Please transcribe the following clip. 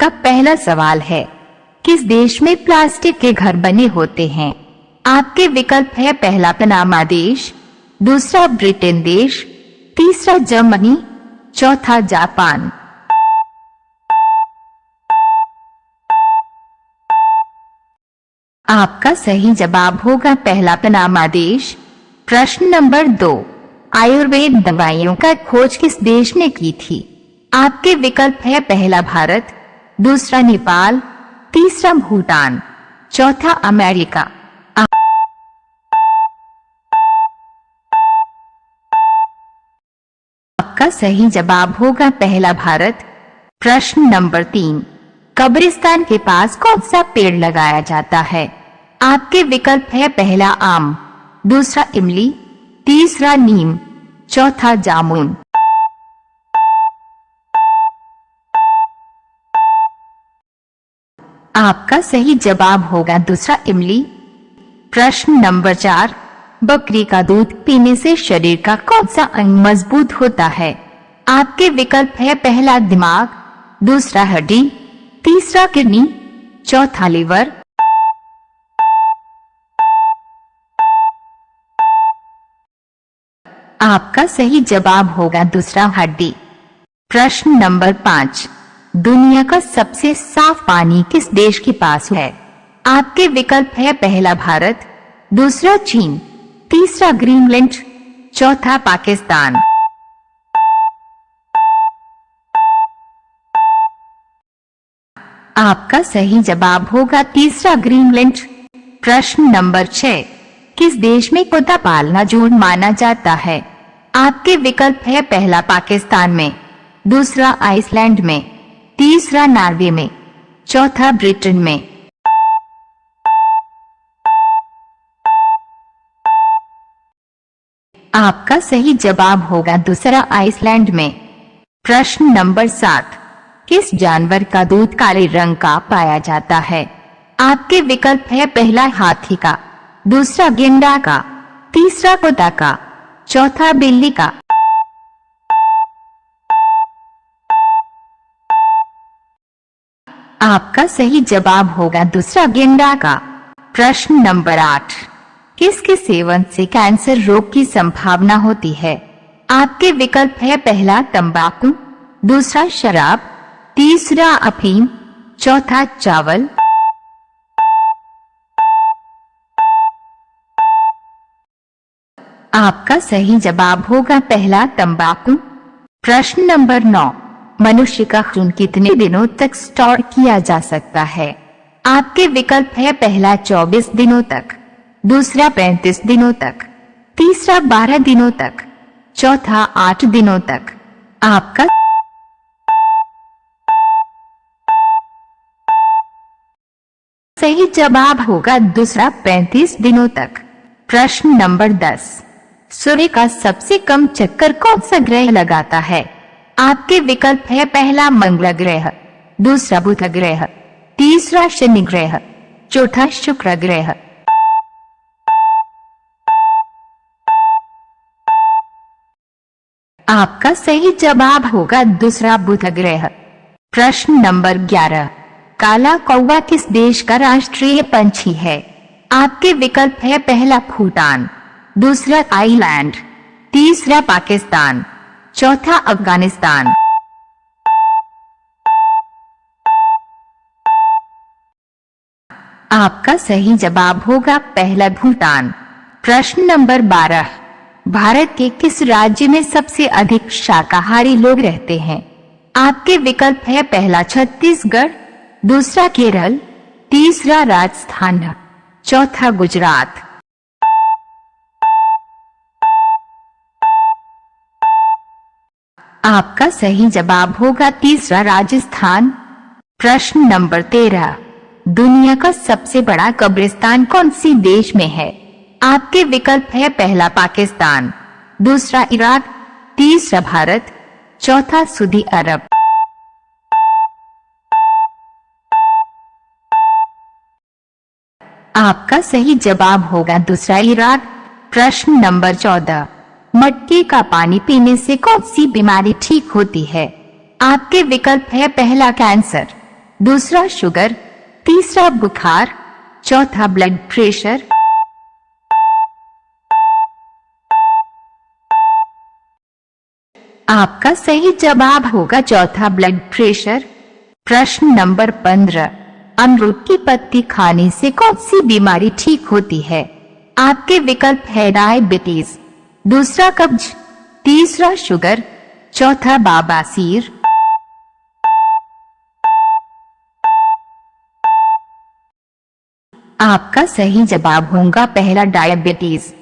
आपका पहला सवाल है, किस देश में प्लास्टिक के घर बने होते हैं? आपके विकल्प है पहला पनामा देश, दूसरा ब्रिटेन देश, तीसरा जर्मनी, चौथा जापान। आपका सही जवाब होगा पहला पनामा देश। प्रश्न नंबर 2, आयुर्वेद दवाइयों का खोज किस देश ने की थी? आपके विकल्प है पहला भारत, दूसरा नेपाल, तीसरा भूटान, चौथा अमेरिका। आपका सही जवाब होगा पहला भारत। प्रश्न नंबर 3, कब्रिस्तान के पास कौन सा पेड़ लगाया जाता है? आपके विकल्प है पहला आम, दूसरा इमली, तीसरा नीम, चौथा जामुन। आपका सही जवाब होगा दूसरा इमली। प्रश्न नंबर 4, बकरी का दूध पीने से शरीर का कौन सा अंग मजबूत होता है? आपके विकल्प है पहला दिमाग, दूसरा हड्डी, तीसरा किडनी, चौथा लीवर। आपका सही जवाब होगा दूसरा हड्डी। प्रश्न नंबर 5, दुनिया का सबसे साफ पानी किस देश के पास है? आपके विकल्प है पहला भारत, दूसरा चीन, तीसरा ग्रीनलैंड, चौथा पाकिस्तान। आपका सही जवाब होगा तीसरा ग्रीनलैंड। प्रश्न नंबर 6, किस देश में कुत्ता पालना जुर्म माना जाता है? आपके विकल्प है पहला पाकिस्तान में, दूसरा आइसलैंड में, तीसरा नॉर्वे में, चौथा ब्रिटेन में। आपका सही जवाब होगा दूसरा आइसलैंड में। प्रश्न नंबर 7, किस जानवर का दूध काले रंग का पाया जाता है? आपके विकल्प है पहला हाथी का, दूसरा गेंडा का, तीसरा कुत्ता का, चौथा बिल्ली का। आपका सही जवाब होगा दूसरा गेंडा का। प्रश्न नंबर 8, किसके सेवन से कैंसर रोग की संभावना होती है? आपके विकल्प है पहला तंबाकू, दूसरा शराब, तीसरा अफीम, चौथा चावल। आपका सही जवाब होगा पहला तंबाकू। प्रश्न नंबर 9, मनुष्य का खून कितने दिनों तक स्टोर किया जा सकता है? आपके विकल्प है पहला 24 दिनों तक, दूसरा 35 दिनों तक, तीसरा 12 दिनों तक, चौथा 8 दिनों तक। आपका सही जवाब होगा दूसरा 35 दिनों तक। प्रश्न नंबर 10, सूर्य का सबसे कम चक्कर कौन सा ग्रह लगाता है? आपके विकल्प है पहला मंगल ग्रह, दूसरा बुध ग्रह, तीसरा शनि ग्रह, चौथा शुक्र ग्रह। आपका सही जवाब होगा दूसरा बुध ग्रह। प्रश्न नंबर 11, काला कौवा किस देश का राष्ट्रीय पंछी है? आपके विकल्प है पहला भूटान, दूसरा थाईलैंड, तीसरा पाकिस्तान, चौथा अफगानिस्तान। आपका सही जवाब होगा पहला भूटान। प्रश्न नंबर 12, भारत के किस राज्य में सबसे अधिक शाकाहारी लोग रहते हैं? आपके विकल्प है पहला छत्तीसगढ़, दूसरा केरल, तीसरा राजस्थान, चौथा गुजरात। आपका सही जवाब होगा तीसरा राजस्थान। प्रश्न नंबर 13, दुनिया का सबसे बड़ा कब्रिस्तान कौन सी देश में है? आपके विकल्प है पहला पाकिस्तान, दूसरा इराक, तीसरा भारत, चौथा सऊदी अरब। आपका सही जवाब होगा दूसरा इराक। प्रश्न नंबर 14, मटके का पानी पीने से कौन सी बीमारी ठीक होती है? आपके विकल्प है पहला कैंसर, दूसरा शुगर, तीसरा बुखार, चौथा ब्लड प्रेशर। आपका सही जवाब होगा चौथा ब्लड प्रेशर। प्रश्न नंबर 15, अमरूद की पत्ती खाने से कौन सी बीमारी ठीक होती है? आपके विकल्प है डायबिटीज, दूसरा कब्ज, तीसरा शुगर, चौथा बवासीर। आपका सही जवाब होगा पहला डायबिटीज।